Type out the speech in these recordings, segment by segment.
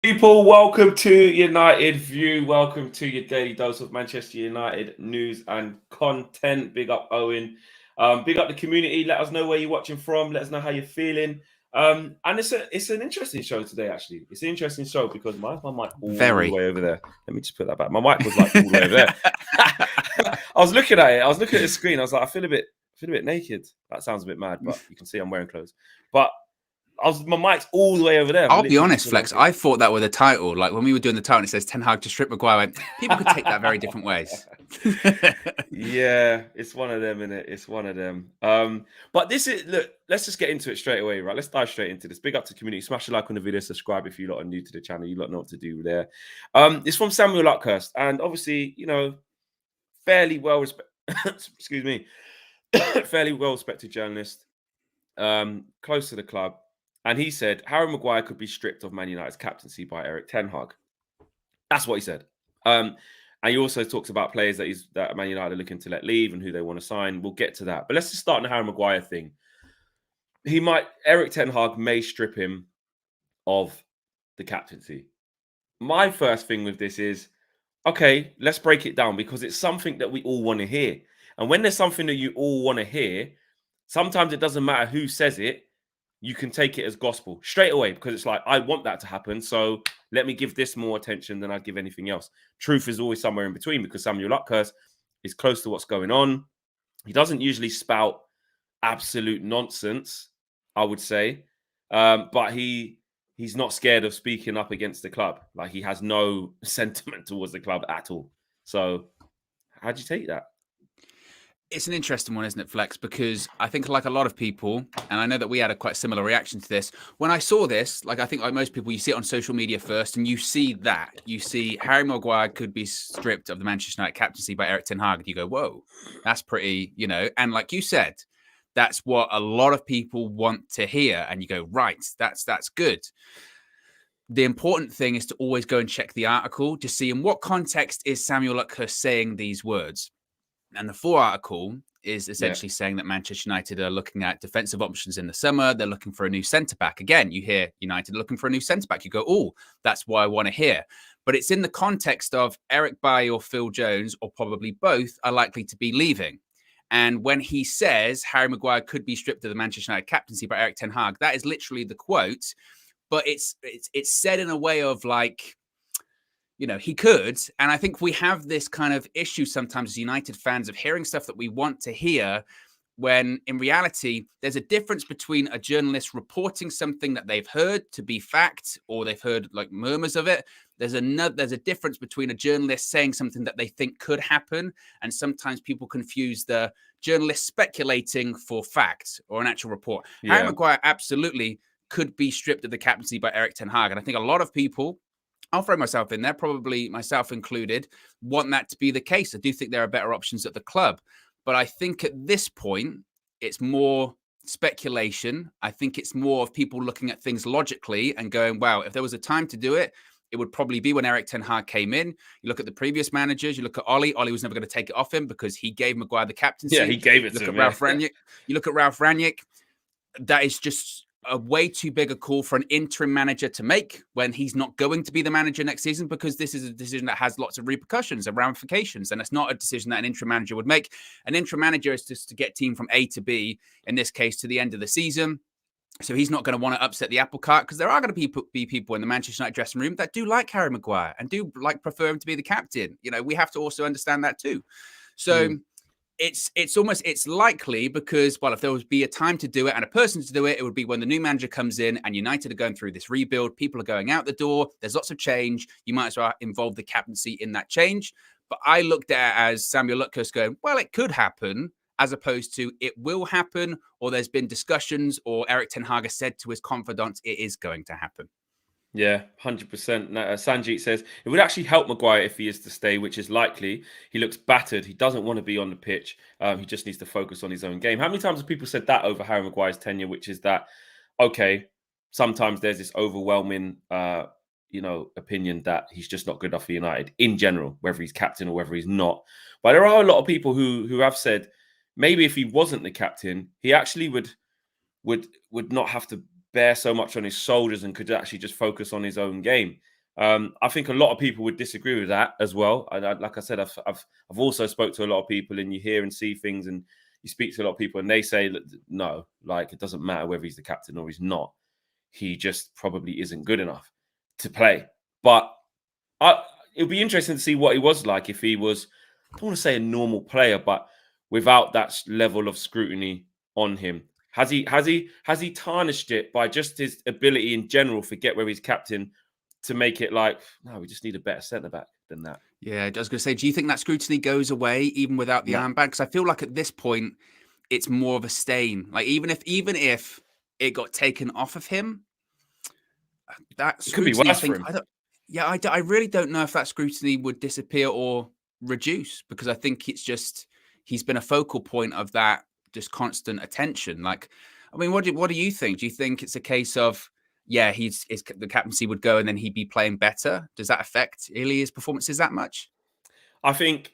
People, welcome to United View. Welcome to your daily dose of Manchester United news and content. Big up Owen. Big up the community. Let us know where you're watching from. Let us know how you're feeling. And it's an interesting show today, actually. It's an interesting show because my mic all the way over there. Let me just put that back. My mic was like all the way over there. I was looking at it. I was looking at the screen. I was like, I feel a bit naked. That sounds a bit mad, but you can see I'm wearing clothes. But my mic's all the way over there. I'll be honest, Flex. I thought that with the title. Like when we were doing the title, it says Ten Hag to strip Maguire. I went, people could take that very different ways. Yeah, it's one of them, innit? It's one of them. But this is look. Let's just get into it straight away, right? Let's dive straight into this. Big up to the community. Smash a like on the video. Subscribe if you lot are new to the channel. You lot know what to do there. It's from Samuel Luckhurst, and obviously, fairly well excuse me, fairly well respected journalist, close to the club. And he said Harry Maguire could be stripped of Man United's captaincy by Erik ten Hag. That's what he said. And he also talks about players that Man United are looking to let leave and who they want to sign. We'll get to that. But let's just start on the Harry Maguire thing. Erik ten Hag may strip him of the captaincy. My first thing with this is, okay, let's break it down because it's something that we all want to hear. And when there's something that you all want to hear, sometimes it doesn't matter who says it. You can take it as gospel straight away because it's like, I want that to happen. So let me give this more attention than I'd give anything else. Truth is always somewhere in between because Samuel Luckhurst is close to what's going on. He doesn't usually spout absolute nonsense, I would say. But he's not scared of speaking up against the club. Like he has no sentiment towards the club at all. So how do you take that? It's an interesting one, isn't it, Flex? Because I think like a lot of people, and I know that we had a quite similar reaction to this. When I saw this, like I think like most people, you see it on social media first and you see that. You see Harry Maguire could be stripped of the Manchester United captaincy by Erik ten Hag. And you go, whoa, that's pretty, And like you said, that's what a lot of people want to hear. And you go, right, that's good. The important thing is to always go and check the article to see in what context is Samuel Luckhurst saying these words. And the full article is essentially saying that Manchester United are looking at defensive options in the summer. They're looking for a new centre-back. Again, you hear United looking for a new centre-back. You go, oh, that's what I want to hear. But it's in the context of Eric Bailly or Phil Jones, or probably both, are likely to be leaving. And when he says Harry Maguire could be stripped of the Manchester United captaincy by Erik ten Hag, that is literally the quote. But it's said in a way of like, he could. And I think we have this kind of issue sometimes as United fans of hearing stuff that we want to hear when in reality, there's a difference between a journalist reporting something that they've heard to be fact or they've heard like murmurs of it. There's a difference between a journalist saying something that they think could happen. And sometimes people confuse the journalist speculating for fact or an actual report. Yeah. Harry Maguire absolutely could be stripped of the captaincy by Erik ten Hag. And I think a lot of people, I'll throw myself in there, probably myself included, want that to be the case. I do think there are better options at the club. But I think at this point, it's more speculation. I think it's more of people looking at things logically and going, wow, if there was a time to do it, it would probably be when Erik ten Hag came in. You look at the previous managers, you look at Ollie. Ollie was never going to take it off him because he gave Maguire the captaincy. Yeah, he gave it to him. You look at Ralph Rangnick. That is just a way too big a call for an interim manager to make when he's not going to be the manager next season, because this is a decision that has lots of repercussions and ramifications. And it's not a decision that an interim manager would make. An interim manager is just to get team from A to B, in this case, to the end of the season. So he's not going to want to upset the apple cart, because there are going to be people in the Manchester United dressing room that do like Harry Maguire and do prefer him to be the captain. We have to also understand that too. So it's likely because, well, if there would be a time to do it and a person to do it, it would be when the new manager comes in and United are going through this rebuild. People are going out the door. There's lots of change. You might as well involve the captaincy in that change. But I looked at it as Samuel Luckhurst going, well, it could happen, as opposed to it will happen, or there's been discussions, or Erik ten Hag said to his confidants, it is going to happen. Yeah, 100%. Sanjeet says, it would actually help Maguire if he is to stay, which is likely. He looks battered. He doesn't want to be on the pitch. He just needs to focus on his own game. How many times have people said that over Harry Maguire's tenure, which is that, okay, sometimes there's this overwhelming, opinion that he's just not good enough for United in general, whether he's captain or whether he's not. But there are a lot of people who have said, maybe if he wasn't the captain, he actually would not have to bear so much on his shoulders and could actually just focus on his own game. I think a lot of people would disagree with that as well. Like I said, I've also spoke to a lot of people, and you hear and see things, and you speak to a lot of people, and they say that no, like it doesn't matter whether he's the captain or he's not. He just probably isn't good enough to play. But it would be interesting to see what he was like if he was, I don't want to say a normal player, but without that level of scrutiny on him. Has he tarnished it by just his ability in general, forget where he's captain, to make it like, no, we just need a better centre back than that? Yeah, I was going to say, do you think that scrutiny goes away even without the No. armband? Because I feel like at this point, it's more of a stain. Like even if it got taken off of him, that It could be scrutiny, I worse for think, him. I really don't know if that scrutiny would disappear or reduce, because I think it's just he's been a focal point of that just constant attention. Like, I mean, what do you think? Do you think it's a case of the captaincy would go and then he'd be playing better? Does that affect Ilya's performances that much? I think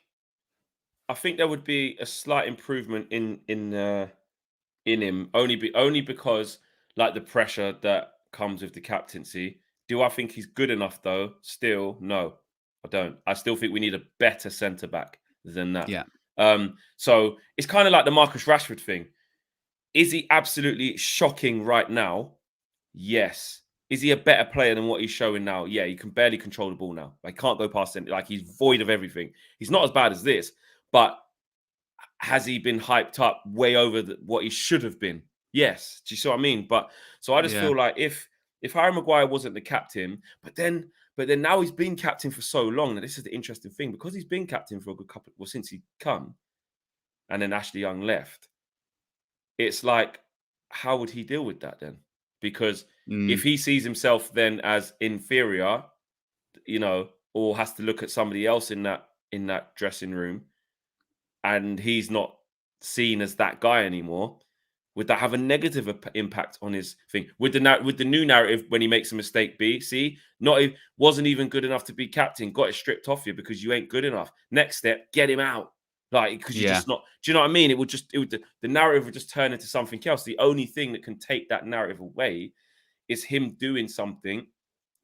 there would be a slight improvement in him, only because like the pressure that comes with the captaincy. Do I think he's good enough though? Still, no, I don't. I still think we need a better centre back than that. Yeah. So it's kind of like the Marcus Rashford thing. Is he absolutely shocking right now? Yes. Is he a better player than what he's showing now? Yeah, he can barely control the ball now. Like, can't go past it. Like, he's void of everything. He's not as bad as this, but has he been hyped up way over what he should have been? Yes. Do you see what I mean? But so I just Yeah. feel like if Harry Maguire wasn't the captain, but then now he's been captain for so long, and this is the interesting thing, because he's been captain for a good couple, well, since he come, and then Ashley Young left. It's like, how would he deal with that then? Because if he sees himself then as inferior, or has to look at somebody else in that dressing room, and he's not seen as that guy anymore, would that have a negative impact on his thing? Would the new narrative, when he makes a mistake, be, see, wasn't even good enough to be captain, got it stripped off you because you ain't good enough. Next step, get him out. Like, because you're just not. Do you know what I mean? The narrative would just turn into something else. The only thing that can take that narrative away is him doing something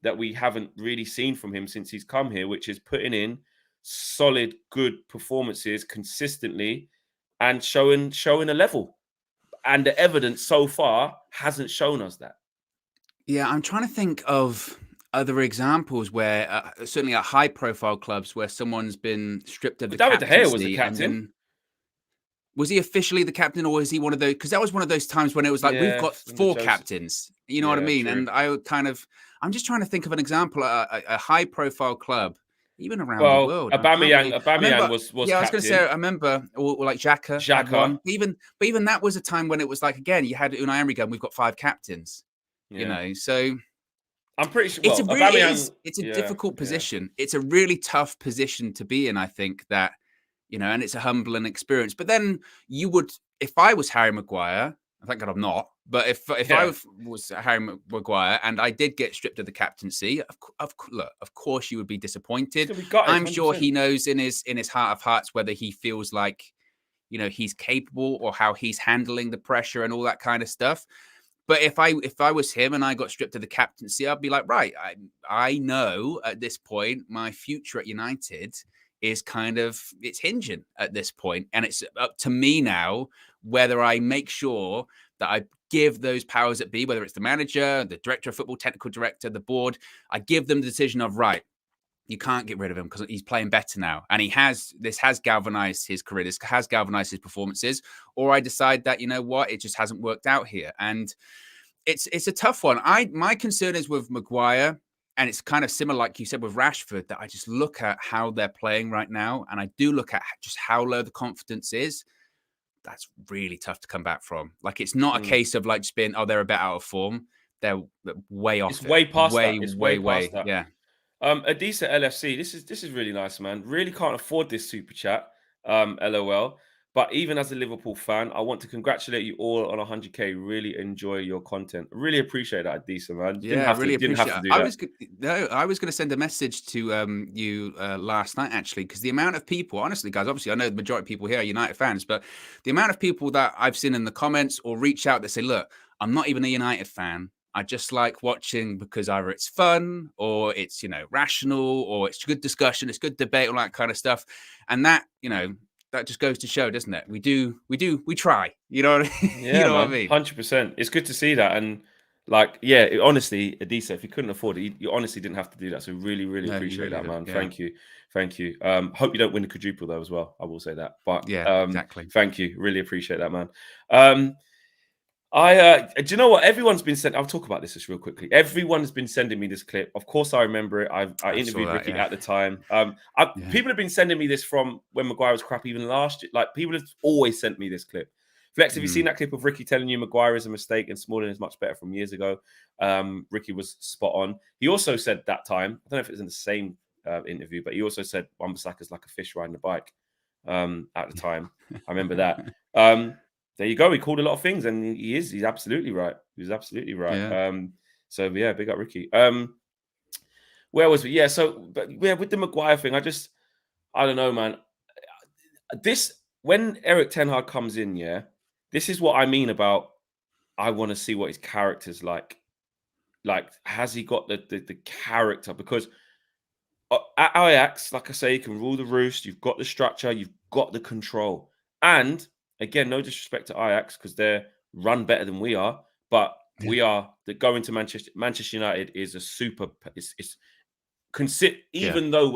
that we haven't really seen from him since he's come here, which is putting in solid, good performances consistently and showing a level. And the evidence so far hasn't shown us that. Yeah, I'm trying to think of other examples where, certainly at high-profile clubs, where someone's been stripped of the David De Gea was the captaincy, and captain. then was he officially the captain, or was he one of those? Because that was one of those times when it was like, we've got from the 4 Chelsea. captains. You know what I Yeah, mean? true. And I'm just trying to think of an example, a high-profile club, even around the Well, world. Aubameyang was Yeah, I was captain. going to say, I remember, or like Xhaka had one. But even that was a time when it was like, again, you had Unai Emery going, we've got 5 captains. Yeah. So I'm pretty sure. it's Aubameyang, it's a difficult position. It's a really tough position to be in, I think, that, and it's a humbling experience. But then you would, if I was Harry Maguire, thank God I'm not, but if I was Harry Maguire and I did get stripped of the captaincy, of course you would be disappointed. I'm sure he knows in his heart of hearts whether he feels like, he's capable, or how he's handling the pressure and all that kind of stuff. But if I was him and I got stripped of the captaincy, I'd be like, right, I know at this point my future at United is it's hinging at this point, and it's up to me now whether I make sure that I give those powers that be, whether it's the manager, the director of football, technical director, the board, I give them the decision of, right, you can't get rid of him because he's playing better now. And this has galvanized his career. This has galvanized his performances. Or I decide that, you know what, it just hasn't worked out here. And it's a tough one. My concern is with Maguire, and it's kind of similar, like you said, with Rashford, that I just look at how they're playing right now. And I do look at just how low the confidence is. That's really tough to come back from. Like, it's not a case of like just being, they're a bit out of form. They're way off. It's way past that. It's way way. past that. Yeah. Adisa LFC, this is really nice, man. Really can't afford this super chat. LOL. But even as a Liverpool fan, I want to congratulate you all on 100k. Really enjoy your content. Really appreciate that, Adisa, man. Didn't have to do that. I was going to send a message to you last night, actually, because the amount of people, honestly, guys, obviously, I know the majority of people here are United fans, but the amount of people that I've seen in the comments or reach out that say, look, I'm not even a United fan. I just like watching because either it's fun or it's, rational or it's good discussion, it's good debate, all that kind of stuff. And that, that just goes to show, doesn't it? We try. You know what Yeah, what I man, mean? 100%. It's good to see that, and honestly, Adisa, if you couldn't afford it, you honestly didn't have to do that. So really, really No, you appreciate really that, don't. man. Yeah. Thank you. Hope you don't win the quadruple though, as well. I will say that, but Yeah, exactly. thank you, really appreciate that, man. Do you know what? Everyone's been sent. I'll talk about this just real quickly. Everyone has been sending me this clip. Of course, I remember it. I I saw interviewed that. Ricky Yeah. at the time. Yeah. People have been sending me this from when Maguire was crap, even last year. Like, people have always sent me this clip. Flex, have you seen that clip of Ricky telling you Maguire is a mistake and Smalling is much better from years ago? Ricky was spot on. He also said that time, I don't know if it was in the same interview, but he also said Wan-Bissaka's like a fish riding a bike at the time. I remember that. There you go. He called a lot of things, and he's absolutely right. He's absolutely right. Yeah. So yeah, big up Ricky. Where was we? Yeah, so but yeah, with the Maguire thing, I don't know, man. When Eric Ten Hag comes in, yeah, this is what I mean about I want to see what his character's like. Like, has he got the character? Because at Ajax, like I say, you can rule the roost. You've got the structure. You've got the control. And again, no disrespect to Ajax because they're run better than we are, but we are going to Manchester United is a super. Even though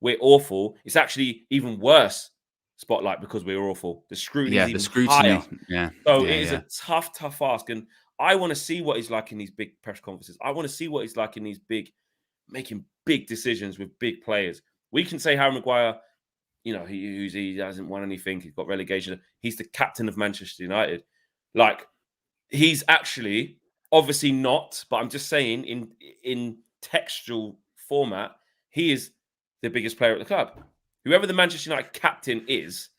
we're awful, it's actually even worse spotlight because we're awful. The scrutiny is The even scrutiny. higher. Yeah. So it is a tough ask, and I want to see what he's like in these big press conferences. I want to see what he's like in these making big decisions with big players. We can say Harry Maguire, he hasn't won anything. He's got relegation. He's the captain of Manchester United. Like, he's actually obviously not, but I'm just saying in textual format, he is the biggest player at the club. Whoever the Manchester United captain is,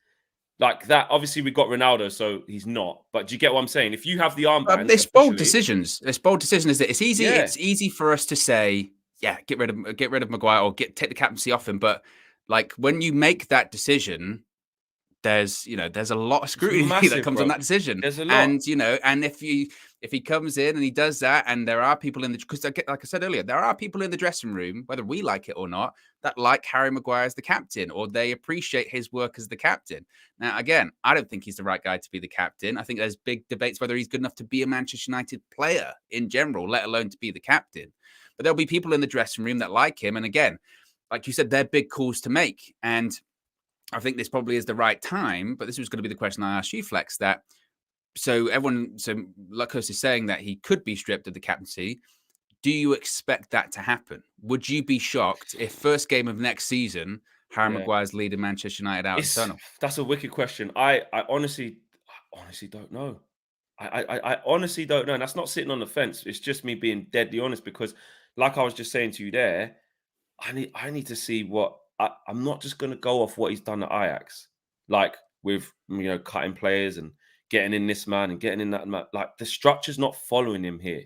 like that. Obviously, we've got Ronaldo, so he's not. But do you get what I'm saying? If you have the armband, There's bold decisions. There's bold decisions. That it's easy. Yeah. It's easy for us to say, get rid of Maguire or take the captaincy off him. But like when you make that decision, there's a lot of scrutiny that comes on that decision. There's a lot. And and if he comes in and he does that, and there are people because like I said earlier, there are people in the dressing room, whether we like it or not, that like Harry Maguire as the captain, or they appreciate his work as the captain. Now, again, I don't think he's the right guy to be the captain. I think there's big debates whether he's good enough to be a Manchester United player in general, let alone to be the captain. But there'll be people in the dressing room that like him. And again, like you said, they're big calls to make. And I think this probably is the right time, but this was going to be the question I asked you, Flex, so Lucas is saying that he could be stripped of the captaincy. Do you expect that to happen? Would you be shocked if first game of next season, Harry Maguire's leading Manchester United out of the tunnel? That's a wicked question. I honestly don't know. I honestly don't know. And that's not sitting on the fence. It's just me being deadly honest because, like I was just saying to you there, I need to see what I'm not just going to go off what he's done at Ajax, like with cutting players and getting in this man and getting in that man. Like, the structure's not following him here.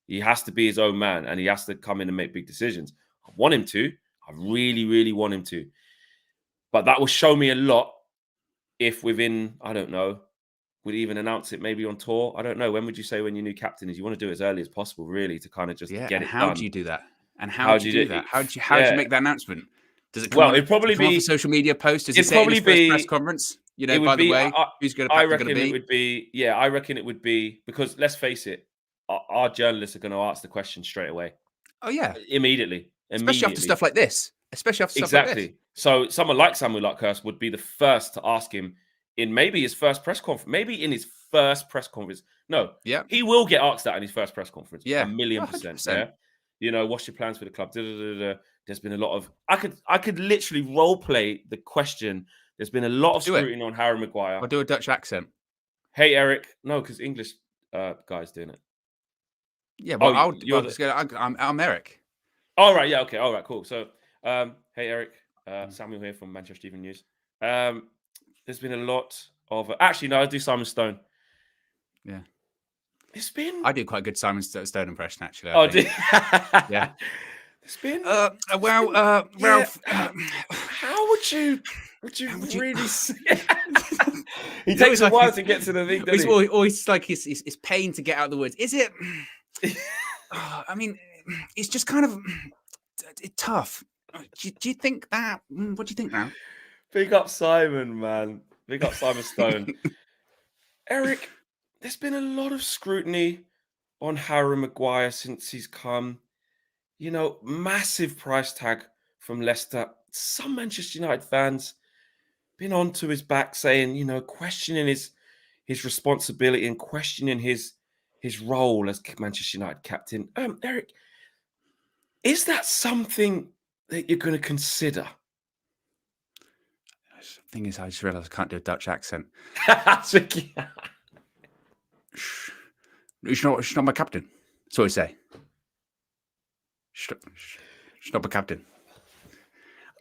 He has to be his own man and he has to come in and make big decisions. I want him to. I really, really want him to. But that will show me a lot if within, I don't know, would even announce it maybe on tour. I don't know. When would you say when your new captain is? You want to do it as early as possible, really, to kind of just get it done. How do you do that? And how do you do that? How do you make that announcement? Does it come on? It'd probably be a social media post. Does he say in his first press conference? By the way, who's going to be? I reckon it would be. Yeah, I reckon it would be because let's face it, our journalists are going to ask the question straight away. Oh yeah, immediately, especially after stuff like this. Exactly. So someone like Samuel Luckhurst would be the first to ask him in maybe his first press conference, maybe in his first press conference. No, he will get asked that in his first press conference. Yeah, 1,000,000%. Yeah, what's your plans for the club? There's been a lot of. I could literally role play the question. There's been a lot of scrutiny on Harry Maguire. I'll do a Dutch accent. Hey Eric, no, because English guys doing it. Yeah, well, I'm Eric. All right, yeah, okay, all right, cool. So, hey Eric, Samuel here from Manchester Evening News. There's been a lot of actually no, I do Simon Stone. Yeah, it's been. I do quite a good Simon Stone impression actually. Yeah. It's been. Ralph. How would you really say? He takes a while to get to the thing. It's always like his pain to get out of the words. Is it? I mean, it's just kind of tough. Do you think that? What do you think now? Big up Simon, man. Big up Simon Stone. Eric, there's been a lot of scrutiny on Harry Maguire since he's come. You know, massive price tag from Leicester. Some Manchester United fans been onto his back saying, you know, questioning his responsibility and questioning his role as Manchester United captain. Eric, is that something that you're going to consider? The thing is, I just realised I can't do a Dutch accent. She's not my captain. That's what I say. She's not my captain.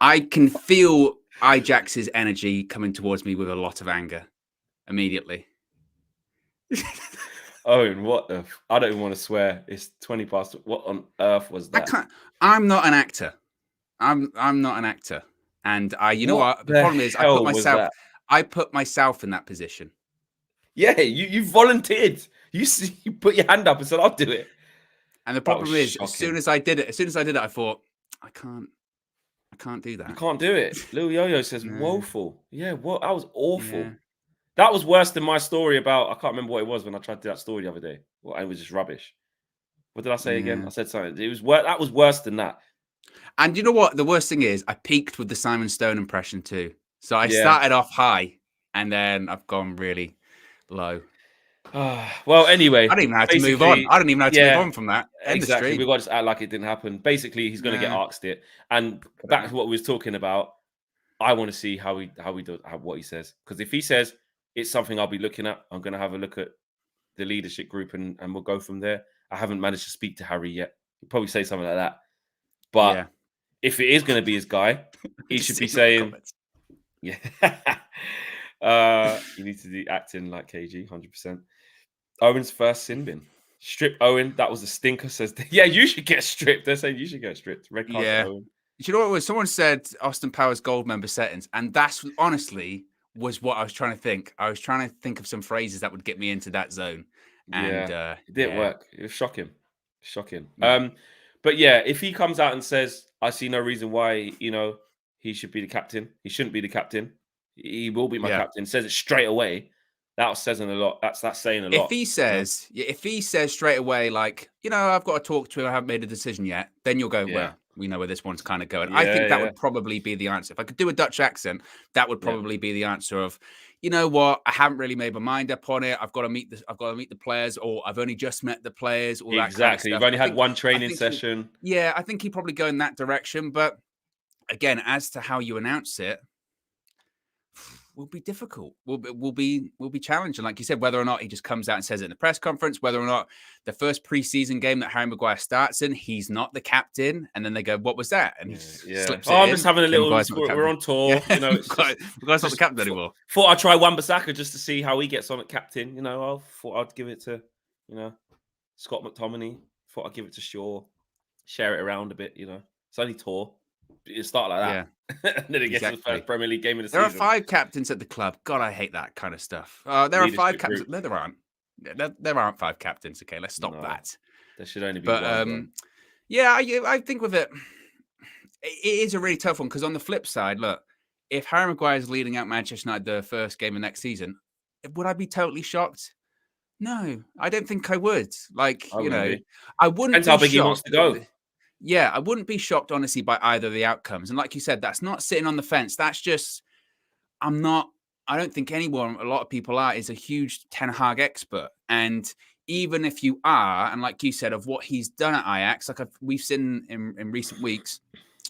I can feel Ajax's energy coming towards me with a lot of anger immediately. Owen, what the? I don't even want to swear. It's 20 past. What on earth was that? I'm not an actor. I'm not an actor. And you know what? The problem is, I put myself in that position. Yeah, you volunteered. You put your hand up and said, "I'll do it." And the problem is, shocking. as soon as I did it, I thought, I can't do that. You can't do it. Lil Yo-Yo says, woeful. Yeah, well, that was awful. Yeah. That was worse than my story about, I can't remember what it was when I tried to do that story the other day. Well, it was just rubbish. What did I say again? I said something. It was that was worse than that. And you know what? The worst thing is, I peaked with the Simon Stone impression too. So I started off high, and then I've gone really low. Well, anyway, I don't even know how to move on. I don't even know how to move on from that. Exactly. We've got to just act like it didn't happen. Basically, he's going to get asked it. And back to what we was talking about, I want to see how he does what he says. Because if he says it's something I'll be looking at, I'm going to have a look at the leadership group and we'll go from there. I haven't managed to speak to Harry yet. He'll probably say something like that. But if it is going to be his guy, he should be saying, you need to be acting like KG, 100%. Owen's first sin bin. Strip Owen. That was a stinker. Says, yeah, you should get stripped. They're saying you should get stripped. Red card for Owen. You know what it was? Someone said Austin Powers gold member settings. And that's honestly was what I was trying to think. I was trying to think of some phrases that would get me into that zone. And it didn't work. It was shocking. Shocking. Yeah. But yeah, if he comes out and says, I see no reason why, he should be the captain. He shouldn't be the captain. He will be my captain. Says it straight away. That says a lot. That's saying a lot. If he says straight away, like, I've got to talk to him, I haven't made a decision yet, then you'll go, well, we know where this one's kind of going. I think that would probably be the answer. If I could do a Dutch accent, that would probably be the answer of, you know what, I haven't really made my mind up on it. I've got to meet the players, or I've only just met the players, all that kind of stuff. You've only had one training session. I think he'd probably go in that direction. But again, as to how you announce it, will be difficult. Will be challenging. Like you said, whether or not he just comes out and says it in the press conference, whether or not the first preseason game that Harry Maguire starts in, he's not the captain, and then they go, "What was that?" And he slips it I'm in. just having a little. We're on tour. It's not the captain anymore. Thought I'd try Wan-Bissaka just to see how he gets on at captain. I thought I'd give it to Scott McTominay. Thought I'd give it to Shaw, share it around a bit. It's only tour. You start like that. And then it gets to the first Premier League game of the season. There are 5 captains at the club. God, I hate that kind of stuff. There are 5 captains. No, there aren't. There aren't 5 captains. Okay, let's stop that. There should only be one. I think with it is a really tough one, because on the flip side, look, if Harry Maguire is leading out Manchester United the first game of next season, would I be totally shocked? No, I don't think I would. Like, I wouldn't. Depends how big he wants to go. Yeah, I wouldn't be shocked, honestly, by either of the outcomes. And like you said, that's not sitting on the fence. That's just, I don't think a lot of people is a huge Ten Hag expert. And even if you are, and like you said, of what he's done at Ajax, like we've seen in recent weeks,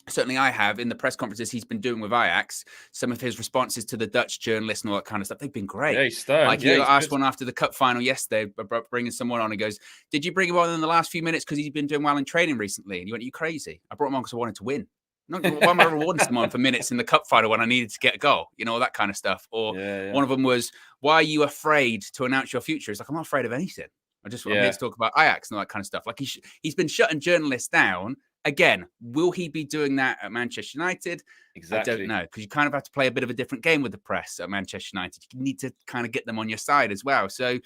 certainly I have, in the press conferences he's been doing with Ajax, some of his responses to the Dutch journalists and all that kind of stuff, they've been great. Yeah, he's stern. Like, he asked one after the cup final yesterday, bringing someone on, and goes, did you bring him on in the last few minutes because he's been doing well in training recently? And he went, you crazy? I brought him on because I wanted to win. Why am I rewarding someone for minutes in the cup final when I needed to get a goal? All that kind of stuff. Or one of them was, why are you afraid to announce your future? It's like, I'm not afraid of anything. I'm here to talk about Ajax and all that kind of stuff. Like, he's been shutting journalists down. Again, will he be doing that at Manchester United? Exactly. I don't know, because you kind of have to play a bit of a different game with the press at Manchester United. You need to kind of get them on your side as well. So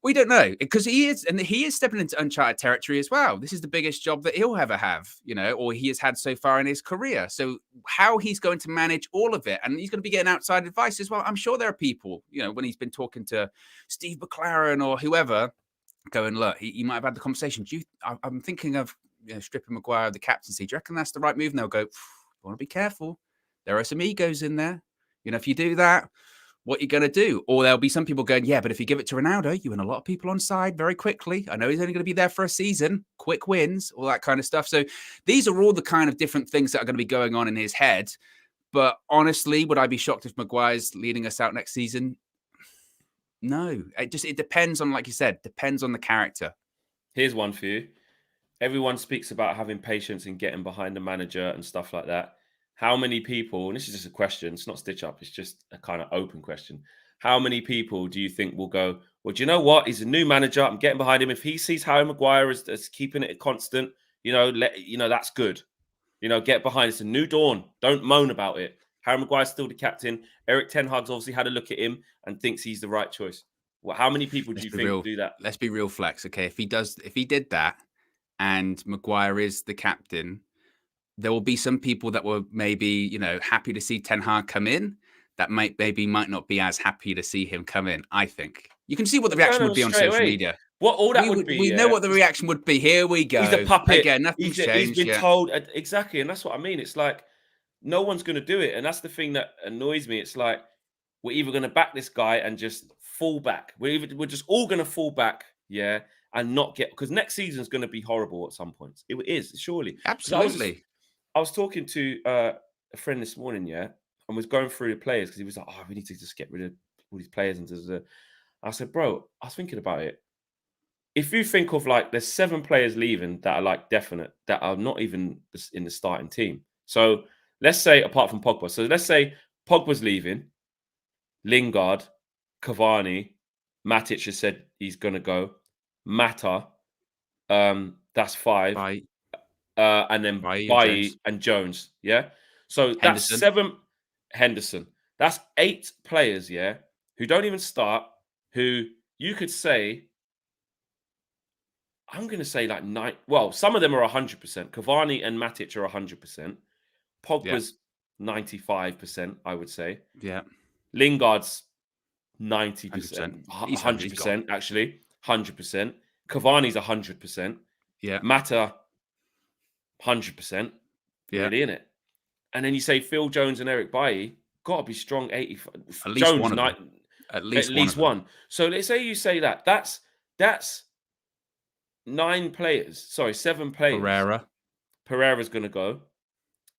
We don't know because he is stepping into uncharted territory as well. This is the biggest job that he'll ever have, or he has had so far in his career. So how he's going to manage all of it, and he's going to be getting outside advice as well. I'm sure there are people, when he's been talking to Steve McLaren or whoever, going, look, he might have had the conversation. I'm thinking of stripping Maguire of the captaincy. Do you reckon that's the right move? And they'll go, you want to be careful. There are some egos in there. If you do that, what you're going to do. Or there'll be some people going, yeah, but if you give it to Ronaldo, you win a lot of people on side very quickly. I know he's only going to be there for a season, quick wins, all that kind of stuff. So these are all the kind of different things that are going to be going on in his head. But honestly, would I be shocked if Maguire's leading us out next season? No, it depends on, like you said, depends on the character. Here's one for you. Everyone speaks about having patience and getting behind the manager and stuff like that. How many people, and this is just a question, it's not stitch up, it's just a kind of open question. How many people do you think will go, well, do you know what? He's a new manager. I'm getting behind him. If he sees Harry Maguire as keeping it constant, that's good. Get behind. It's a new dawn. Don't moan about it. Harry Maguire's still the captain. Eric Ten Hag's obviously had a look at him and thinks he's the right choice. Well, how many people do you think will do that? Let's be real, Flex. Okay, if he did that and Maguire is the captain, there will be some people that were maybe, happy to see Ten Hag come in that might not be as happy to see him come in. I think you can see what the reaction would be on social media. What all that would be. We know what the reaction would be. Here we go. He's a puppet. Again, nothing's changed. He's been told exactly, and that's what I mean. It's like no one's going to do it, and that's the thing that annoys me. It's like we're either going to back this guy and just fall back. We're just all going to fall back, and not get, because next season is going to be horrible at some points. It is, surely. Absolutely. I was talking to a friend this morning, and was going through the players because he was like, "Oh, we need to just get rid of all these players." And I said, "Bro, I was thinking about it. If you think of there's 7 players leaving that are definite, that are not even in the starting team. So let's say apart from Pogba, so let's say Pogba's leaving, Lingard, Cavani, Matic has said he's going to go, Mata, that's 5." And then Bailly and Jones, So Henderson. That's 7. Henderson. That's 8 players, who don't even start, who you could say, I'm going to say 9. Well, some of them are 100%. Cavani and Matic are 100%. Pogba's 95%, I would say. Yeah. Lingard's 90%. 100%, actually. 100%. Cavani's 100%. Yeah. Mata, 100%. Really, innit? And then you say Phil Jones and Eric Bailly, got to be strong 85. At least Jones, one of them. At least one. So let's say you say that. That's 9 players. Sorry, 7 players. Pereira's going to go.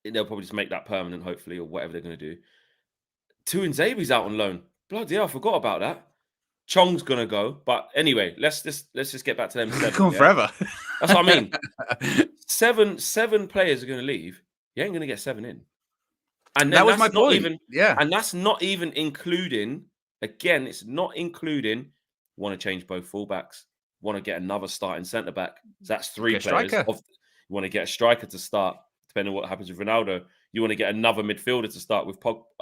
They'll probably just make that permanent, hopefully, or whatever they're going to do. Tuanzebe's out on loan. Bloody hell, I forgot about that. Chong's going to go. But anyway, let's just get back to them 7. Gone forever. That's what I mean. 7 players are going to leave. You ain't going to get 7 in. And that was my point. And that's not even including, again, it's not including, want to change both fullbacks, want to get another starting centre back. So that's 3 players. You want to get a striker to start, depending on what happens with Ronaldo. You want to get another midfielder to start with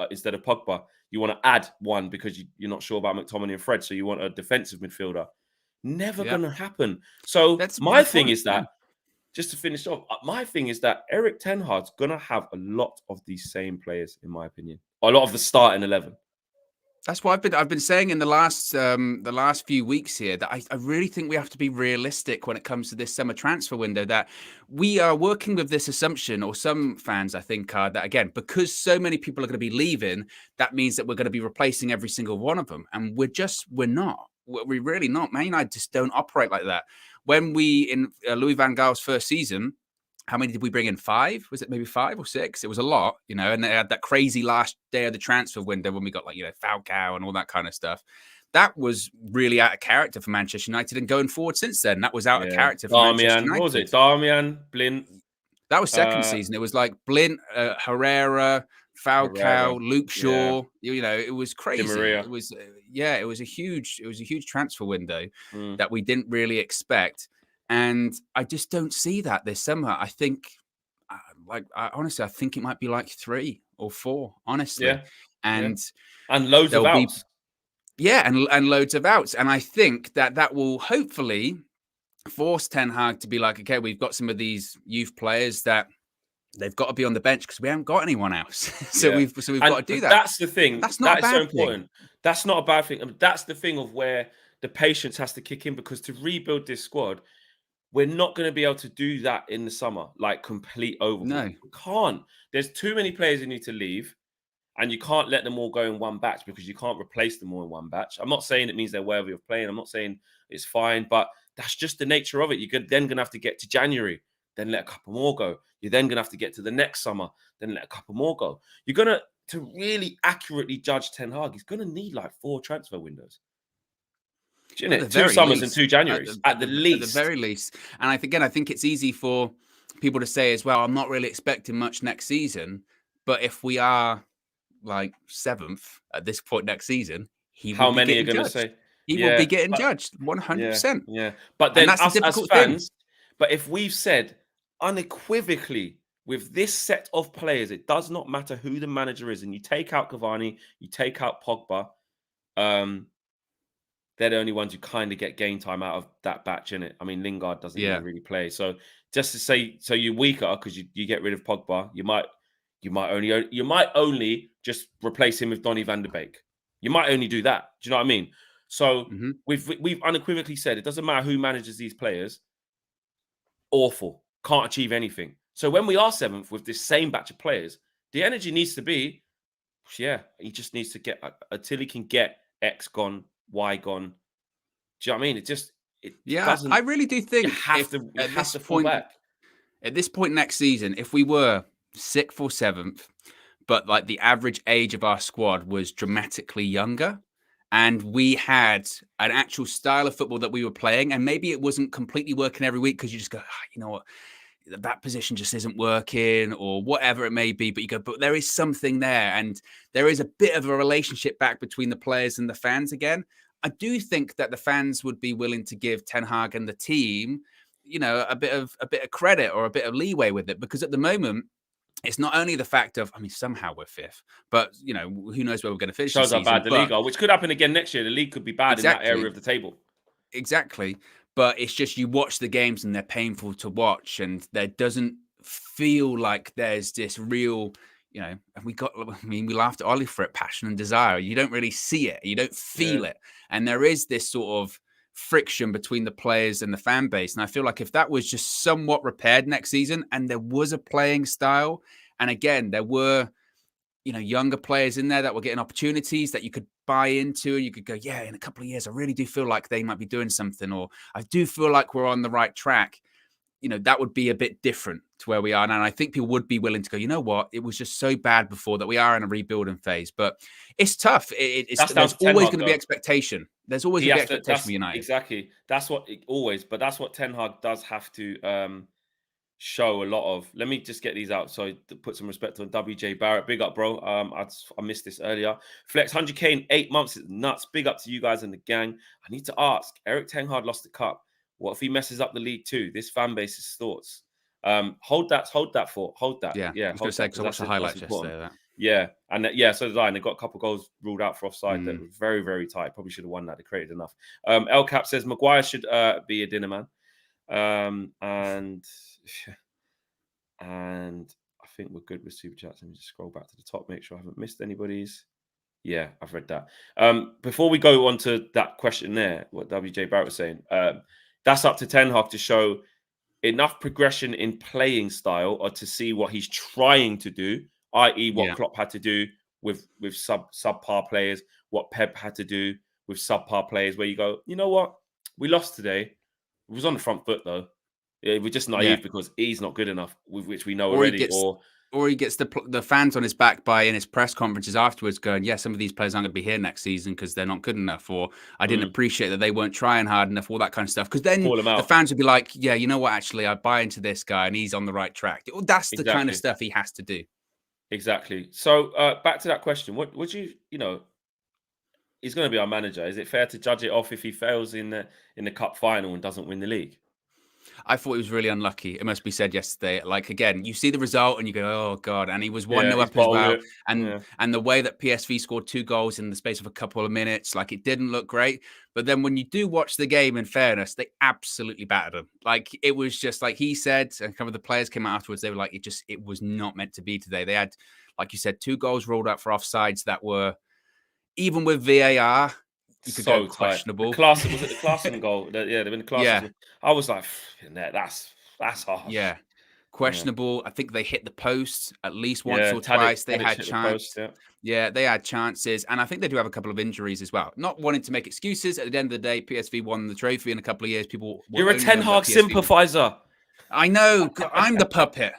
instead of Pogba. You want to add one because you're not sure about McTominay and Fred, so you want a defensive midfielder. Never going to happen. So that's my thing is that, just to finish off, my thing is that Eric Ten Hag's going to have a lot of these same players, in my opinion. A lot of the starting 11. That's what I've been saying in the last few weeks here, that I really think we have to be realistic when it comes to this summer transfer window, that we are working with this assumption, or some fans I think are, that again, because so many people are going to be leaving, that means that we're going to be replacing every single one of them. And we're not. We're really not. Man United just don't operate like that. When in Louis van Gaal's first season, how many did we bring in? 5? Was it maybe 5 or 6? It was a lot, and they had that crazy last day of the transfer window when we got Falcao and all that kind of stuff. That was really out of character for Manchester United, and going forward since then, that was out of character for Manchester United. What was it? Darmian, Blint. That was second season. It was like Blint, Herrera, Falcao, Luke Shaw. It was crazy. It was it was a huge transfer window that we didn't really expect. And I just don't see that this summer. I think, honestly, I think it might be 3 or 4, honestly. And loads of outs. Yeah, and loads of outs. And I think that will hopefully force Ten Hag to be like, okay, we've got some of these youth players that they've got to be on the bench because we haven't got anyone else. so Yeah. we've got to do But that. that's the thing. That's not a That is so bad thing. important. That's not a bad thing. I mean, that's the thing of where the patience has to kick in, because to rebuild this squad, we're not going to be able to do that in the summer, like complete overhaul. No. We can't. There's too many players who need to leave, and you can't let them all go in one batch because you can't replace them all in one batch. I'm not saying it means they're worthy of playing. I'm not saying it's fine, but that's just the nature of it. You're then going to have to get to January, then let a couple more go. You're then going to have to get to the next summer, then let a couple more go. You're going to really accurately judge Ten Hag, he's going to need like 4 transfer windows. Isn't At the it? 2 very summers and least, 2 Januaries at the at the least. very least. And I think it's easy for people to say as well, I'm not really expecting much next season. But if we are like 7th at this point next season, he will How be many are getting going to judged. say, He will be yeah, getting but judged yeah, 100%. yeah. But And then that's the us as difficult thing. fans, but if we've said unequivocally with this set of players, it does not matter who the manager is, and you take out Cavani, you take out Pogba, um, they're the only ones who kind of get game time out of that batch, in it. I mean, Lingard doesn't Yeah. even really play. So just to say, so you're weaker because you get rid of Pogba, you might only just replace him with Donny van de Beek. You might only do that. Do you know what I mean? So Hmm. we've unequivocally said it doesn't matter who manages these players. Awful, can't achieve anything. So when we are 7th with this same batch of players, the energy needs to be, yeah, he just needs to get until he can get X gone, Y gone. Do you know what I mean? It Yeah, doesn't. I really do You think have if to you at have this to fall point back. at this point next season, if we were 6th or 7th, but like the average age of our squad was dramatically younger, and we had an actual style of football that we were playing, and maybe it wasn't completely working every week because you just go, you know what, that position just isn't working or whatever it may be, but you go, but there is something there, and there is a bit of a relationship back between the players and the fans again. I do think that the fans would be willing to give Ten Hag and the team, a bit of credit or a bit of leeway with it, because at the moment it's not only the fact of, I mean, somehow we're 5th, but who knows where we're going to finish the Shows how bad season. the league But are, which could happen again next year. The league could be bad in that area exactly, of the table. exactly. But it's just, you watch the games and they're painful to watch, and there doesn't feel like there's this real, and we laughed at Ollie for it, passion and desire. You don't really see it, you don't feel it. And there is this sort of friction between the players and the fan base. And I feel like if that was just somewhat repaired next season, and there was a playing style, and again, there were younger players in there that were getting opportunities that you could buy into, and you could go, yeah, in a couple of years, I really do feel like they might be doing something, or I do feel like we're on the right track. That would be a bit different to where we are now. And I think people would be willing to go, you know what, it was just so bad before that we are in a rebuilding phase. But it's tough. That's down There's to Ten always Hag, going to be though. expectation. There's always He going to be has to. expectation for That's United. exactly. That's what always. But that's what Ten Hag does have to show a lot of. Let me just get these out. So to put some respect on WJ Barrett. Big up, bro. I missed this earlier. Flex 100K in 8 months is nuts. Big up to you guys and the gang. I need to ask. Eric Ten Hag lost the cup. What if he messes up the league too? This fan base's thoughts. Hold that. Hold that thought. Hold that. Yeah, Yeah. I was going Hold to say, that, because I because watched the that's highlights important. yesterday. Yeah, and yeah, so did I. And they got a couple of goals ruled out for offside that Mm. were very, very tight. Probably should have won that. They created enough. El Cap says Maguire should be a dinner man. And I think we're good with super chats. Let me just scroll back to the top, make sure I haven't missed anybody's. Yeah, I've read that. Before we go on to that question there, what WJ Barrett was saying, that's up to Ten Hag to show enough progression in playing style, or to see what he's trying to do, i.e., what Yeah. Klopp had to do with subpar players, what Pep had to do with subpar players, where you go, you know what, we lost today. It was on the front foot though. Yeah, we're just naive because he's not good enough, with which we know Or he already. gets the fans on his back by, in his press conferences afterwards, going, yeah, some of these players aren't going to be here next season because they're not good enough, or I didn't appreciate that they weren't trying hard enough, all that kind of stuff. Because then the fans would be like, yeah, you know what, actually, I buy into this guy and he's on the right track. That's the kind of stuff he has to do. Exactly. So back to that question. What would you, he's going to be our manager. Is it fair to judge it off if he fails in the cup final and doesn't win the league? I thought he was really unlucky. It must be said yesterday. Like again, you see the result and you go, "Oh God!" And he was 1-0 he's up as bottled well. it. And Yeah. and the way that PSV scored 2 goals in the space of a couple of minutes, like it didn't look great. But then when you do watch the game, in fairness, they absolutely battered him. Like it was just like he said, and some of the players came out afterwards. They were like, it was not meant to be today. They had, like you said, 2 goals rolled out for offsides that were, even with VAR, you could go So tight. The questionable. class was it the Klassen goal? Yeah, they've been the classes. Yeah. I was like, that's harsh. Yeah. Yeah. Questionable. I think they hit the post at least once Yeah, or twice. They Tadic had hit the post. chance. Yeah. Yeah, they had chances. And I think they do have a couple of injuries as well. Not wanting to make excuses. At the end of the day, PSV won the trophy in a couple of years. People will You're a only Ten remember Hag PSV. sympathizer. I know. I'm the puppet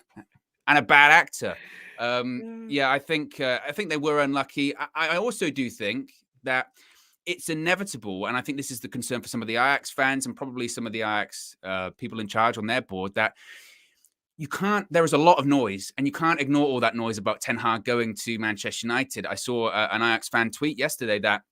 and a bad actor. Yeah. Yeah, I think they were unlucky. I also do think that it's inevitable, and I think this is the concern for some of the Ajax fans and probably some of the Ajax people in charge on their board, that you can't, there is a lot of noise and you can't ignore all that noise about Ten Hag going to Manchester United. I saw an Ajax fan tweet yesterday that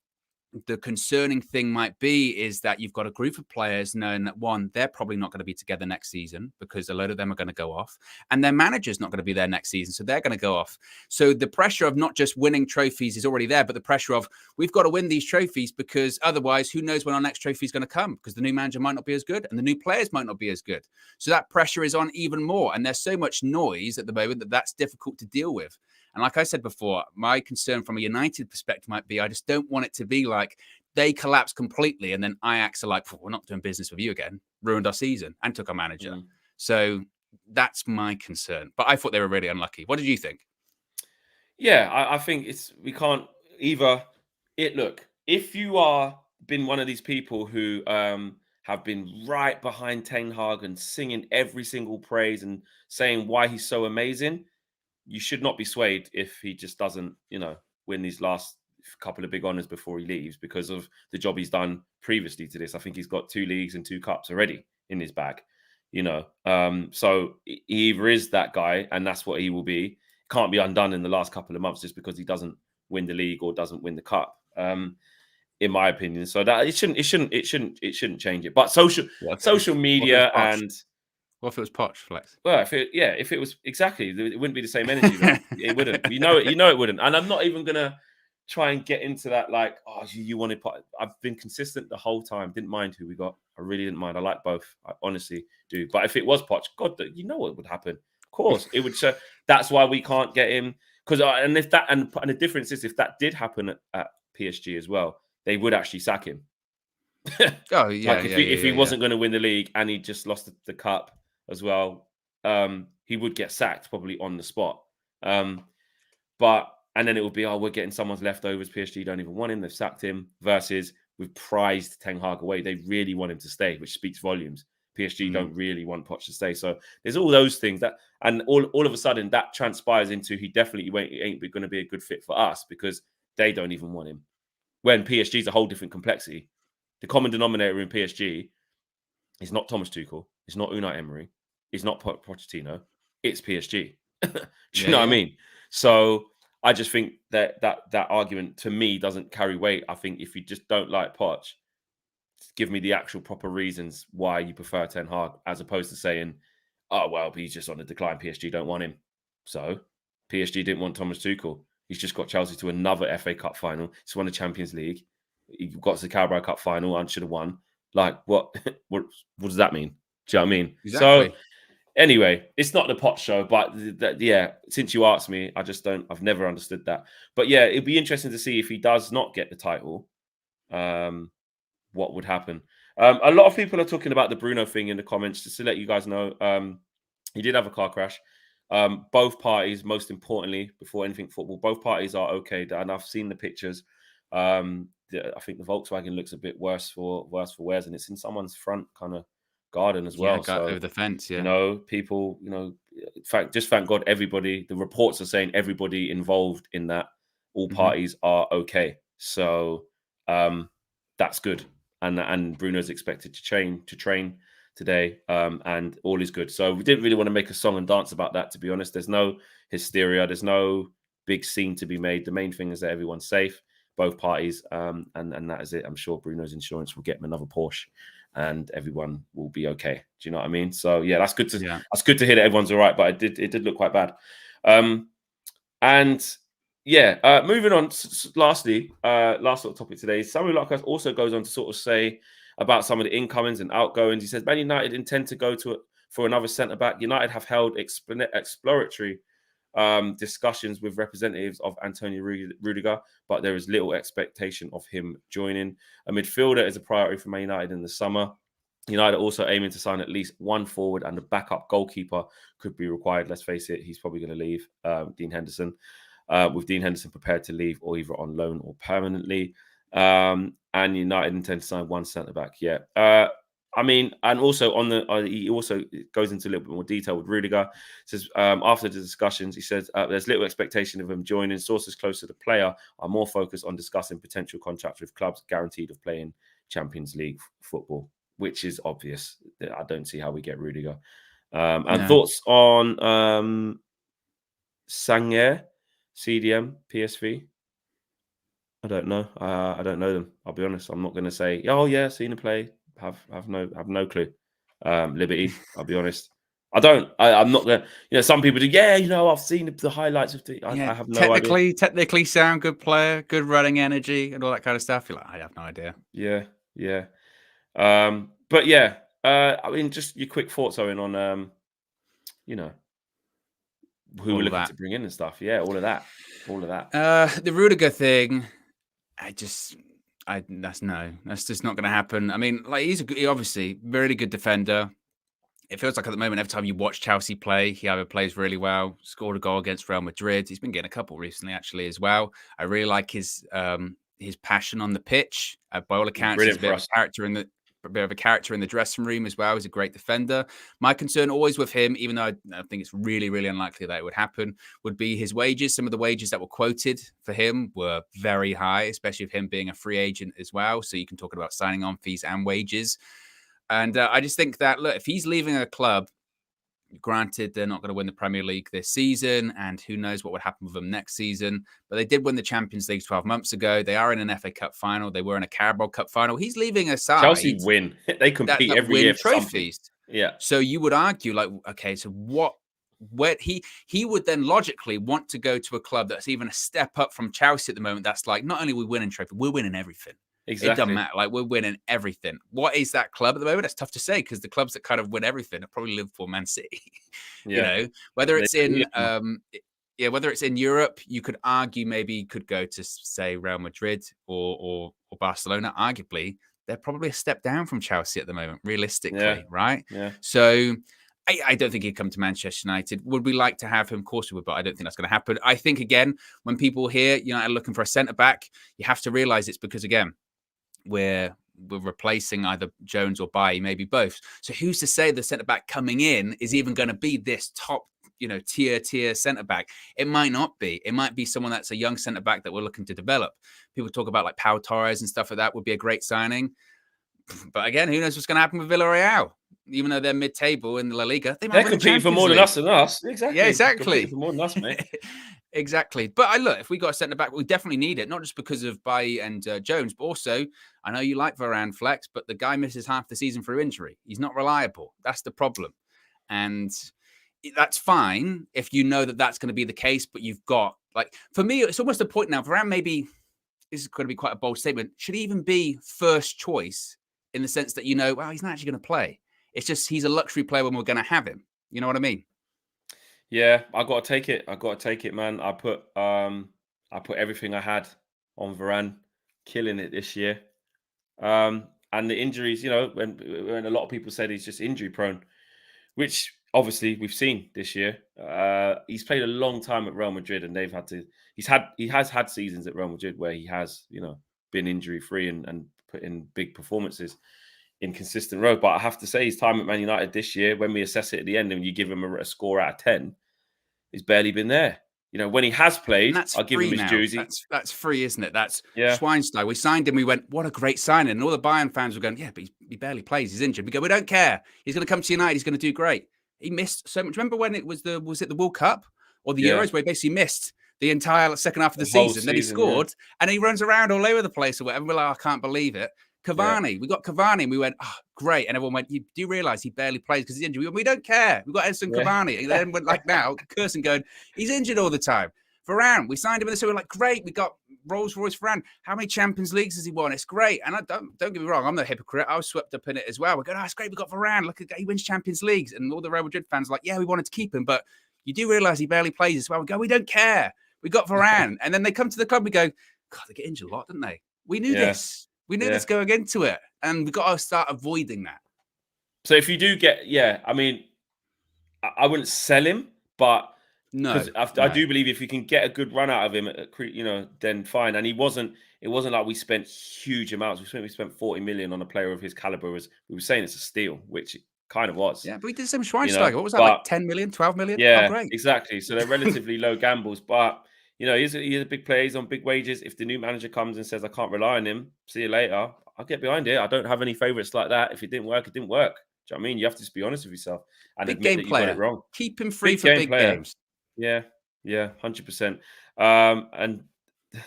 the concerning thing might be is that you've got a group of players knowing that, one, they're probably not going to be together next season because a load of them are going to go off, and their manager's not going to be there next season, so they're going to go off. So the pressure of not just winning trophies is already there, but the pressure of we've got to win these trophies because otherwise who knows when our next trophy is going to come, because the new manager might not be as good and the new players might not be as good. So that pressure is on even more, and there's so much noise at the moment that that's difficult to deal with. And like I said before, my concern from a United perspective might be I just don't want it to be like they collapse completely and then Ajax are like, we're not doing business with you again, ruined our season and took our manager. So that's my concern. But I thought they were really unlucky. What did you think? Yeah, I think we can't either. Look, if you are been one of these people who have been right behind Ten Hag and singing every single praise and saying why he's so amazing, you should not be swayed if he just doesn't, win these last couple of big honors before he leaves because of the job he's done previously to this. I think he's got 2 leagues and 2 cups already in his bag, So he either is that guy, and that's what he will be. Can't be undone in the last couple of months just because he doesn't win the league or doesn't win the cup. In my opinion, so that it shouldn't change it. But social media and. What if it was Poch, Flex? Well, if it was exactly, it wouldn't be the same energy. Right? It wouldn't. It wouldn't. And I'm not even gonna try and get into that. Like, oh, you wanted Poch. I've been consistent the whole time. Didn't mind who we got. I really didn't mind. I like both. I honestly do. But if it was Poch, God, you know what would happen. Of course, it would show. That's why we can't get him. Because and the difference is if that did happen at PSG as well, they would actually sack him. Oh yeah. Like if he wasn't going to win the league and he just lost the cup as well, he would get sacked probably on the spot. And then it would be, we're getting someone's leftovers. PSG don't even want him. They've sacked him. Versus we've prized Ten Hag away. They really want him to stay, which speaks volumes. PSG don't really want Poch to stay. So there's all those things and all of a sudden that transpires into he definitely ain't going to be a good fit for us because they don't even want him. When PSG is a whole different complexity. The common denominator in PSG is not Thomas Tuchel. It's not Unai Emery. It's not Pochettino. It's PSG. Do you know what I mean? So I just think that argument to me doesn't carry weight. I think if you just don't like Poch, give me the actual proper reasons why you prefer Ten Hag, as opposed to saying, oh, well, he's just on a decline. PSG don't want him. So PSG didn't want Thomas Tuchel. He's just got Chelsea to another FA Cup final. He's won the Champions League. He got to the Carabao Cup final and should have won. Like, what does that mean? Do you know what I mean? Exactly. So anyway, it's not the Pot show, but since you asked me, I've never understood that. But yeah, it'd be interesting to see if he does not get the title, what would happen. A lot of people are talking about the Bruno thing in the comments, just to let you guys know. He did have a car crash. Both parties, most importantly, before anything football, both parties are okay. And I've seen the pictures. I think the Volkswagen looks a bit worse for wears, and it's in someone's front kind of garden as well. So over the fence, people, in fact, just thank God everybody. The reports are saying everybody involved in that, all parties are okay. So that's good, and Bruno's expected to train today, and all is good. So we didn't really want to make a song and dance about that. To be honest, there's no hysteria. There's no big scene to be made. The main thing is that everyone's safe. Both parties, and that is it. I'm sure Bruno's insurance will get him another Porsche and everyone will be okay. Do you know what I mean? So yeah, that's good to Yeah. hear that everyone's all right, but it did look quite bad. And yeah, moving on. Lastly, last sort of topic today. Samuel Lucas also goes on to sort of say about some of the incomings and outgoings. He says Man United intend to go for another centre back. United have held exploratory discussions with representatives of Antonio Rudiger, but there is little expectation of him joining. A midfielder is a priority for Man United in the summer. United also aiming to sign at least one forward, and the backup goalkeeper could be required. Let's face it, he's probably going to leave, Dean Henderson, with Dean Henderson prepared to leave or either on loan or permanently. And United intend to sign one centre back. Yeah. I mean, and also on the he also goes into a little bit more detail with Rudiger. Says after the discussions, he says there's little expectation of him joining. Sources close to the player are more focused on discussing potential contracts with clubs guaranteed of playing Champions League football, which is obvious. I don't see how we get Rudiger. And thoughts on Sanger, CDM, PSV? I don't know. I don't know them. I'll be honest. I'm not going to say, oh yeah, seen him play. Have no clue. Liberty. I'll be honest. I don't. I'm not gonna. Some people do. Yeah, I've seen the highlights of the. I have no idea. Technically sound, good player, good running energy, and all that kind of stuff. You're like, I have no idea. Yeah. But yeah. I mean, just your quick thoughts, Owen, on who we're looking to bring in and stuff. Yeah, all of that. The Rudiger thing, that's just not going to happen. I mean, like he's obviously really good defender. It feels like at the moment, every time you watch Chelsea play, he either plays really well, scored a goal against Real Madrid. He's been getting a couple recently, actually, as well. I really like his passion on the pitch. By all accounts, he's a bit of a character in the dressing room as well. He's a great defender. My concern always with him, even though I think it's really, really unlikely that it would happen, would be his wages. Some of the wages that were quoted for him were very high, especially with him being a free agent as well. So you can talk about signing on fees and wages. And I just think that, look, if he's leaving a club, granted, they're not going to win the Premier League this season, and who knows what would happen with them next season. But they did win the Champions League 12 months ago. They are in an FA Cup final. They were in a Carabao Cup final. He's leaving a side. Chelsea win. They compete every year for trophies. Yeah. So you would argue, like, okay, so where he would then logically want to go to a club that's even a step up from Chelsea at the moment. That's like, not only are we winning trophy, we're winning everything. Exactly. It doesn't matter. Like, we're winning everything. What is that club at the moment? It's tough to say because the clubs that kind of win everything are probably Liverpool, Man City. Whether it's whether it's in Europe, you could argue maybe you could go to, say, Real Madrid or Barcelona. Arguably, they're probably a step down from Chelsea at the moment, realistically, right? Yeah. So I don't think he'd come to Manchester United. Would we like to have him? Of course we would, but I don't think that's going to happen. I think, again, when people hear United looking for a centre-back, you have to realise it's because, again, we're replacing either Jones or Bailly, maybe both. So who's to say the centre back coming in is even going to be this top, tier centre back? It might not be. It might be someone that's a young centre back that we're looking to develop. People talk about like Pau Torres and stuff like that would be a great signing. But again, who knows what's going to happen with Villarreal? Even though they're mid-table in the La Liga, they're competing for more than us Exactly. Yeah, exactly. For more than us, mate. Exactly. But look, if we got a centre back, we definitely need it, not just because of Bailly and Jones, but also, I know you like Varane, Flex, but the guy misses half the season through injury. He's not reliable. That's the problem. And that's fine if you know that that's going to be the case, but you've got, like, for me, it's almost a point now. Varane maybe, this is going to be quite a bold statement, should even be first choice in the sense that, he's not actually going to play. It's just he's a luxury player when we're going to have him. You know what I mean? Yeah, I got to take it, man. I put everything I had on Varane, killing it this year. And the injuries, when a lot of people said he's just injury prone, which obviously we've seen this year. He's played a long time at Real Madrid, and he has had seasons at Real Madrid where he has, been injury free and put in big performances in consistent row. But I have to say his time at Man United this year, when we assess it at the end and you give him a score out of 10, he's barely been there. When he has played, I'll give him his dues. That's free, isn't it? That's Schweinsteiger. We signed him. We went, what a great signing. And all the Bayern fans were going, yeah, but he barely plays. He's injured. We go, we don't care. He's going to come to United. He's going to do great. He missed so much. Remember when it was the World Cup or the Euros where he basically missed the entire second half of the season. Then he scored and he runs around all over the place or whatever. We're like, I can't believe it. Cavani, we got Cavani, and we went, oh, great. And everyone went, do you realize he barely plays because he's injured? We don't care. We've got Edson Cavani. And then went like now, cursing, going, he's injured all the time. Varane, we signed him in the summer. We're like, great, we got Rolls-Royce Varane. How many Champions Leagues has he won? It's great. And I don't get me wrong, I'm no hypocrite. I was swept up in it as well. We're going, oh, it's great, we got Varane. Look at he wins Champions Leagues. And all the Real Madrid fans are like, yeah, we wanted to keep him, but you do realize he barely plays as well. We go, we don't care. We got Varane. And then they come to the club, we go, God, they get injured a lot, don't they? We knew this. We knew this going into it. And we've got to start avoiding that. So if you do get, I mean, I wouldn't sell him, but because I do believe if you can get a good run out of him, then fine. And it wasn't like we spent huge amounts. We spent 40 million on a player of his caliber. As we were saying, it's a steal, which it kind of was. Yeah, but we did some Schweinsteiger. What was that, like 10 million, 12 million? Yeah, oh, great. Exactly. So they're relatively low gambles, but he's a big player. He's on big wages. If the new manager comes and says, I can't rely on him, see you later, I'll get behind it. I don't have any favourites like that. If it didn't work, it didn't work. Do you know what I mean? You have to just be honest with yourself and admit that you got it wrong. Keep him free for big games. Yeah, 100%. And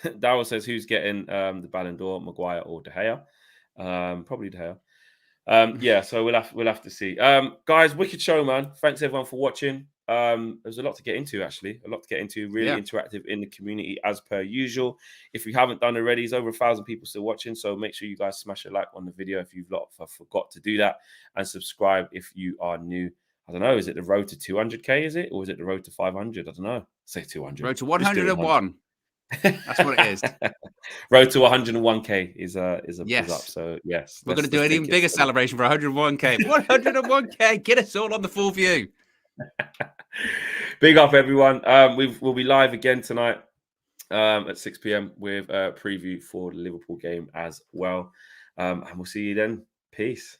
Darryl says, who's getting the Ballon d'Or, Maguire or De Gea? Probably De Gea. So we'll have to see. Guys, wicked show, man. Thanks everyone for watching. There's a lot to get into, actually. Really interactive in the community as per usual. If you haven't done already, there's over 1,000 people still watching, so make sure you guys smash a like on the video if you've forgot to do that, and subscribe if you are new. I don't know, is it the road to 200k, is it, or is it the road to 500? I don't know. Say 200. Road to 101. That's what it is. Road to 101k is up. So yes, we're going to do an even bigger celebration for 101k. 101k, get us all on the full view. Big up, everyone. We'll be live again tonight at 6 p.m. with a preview for the Liverpool game as well. And we'll see you then. Peace.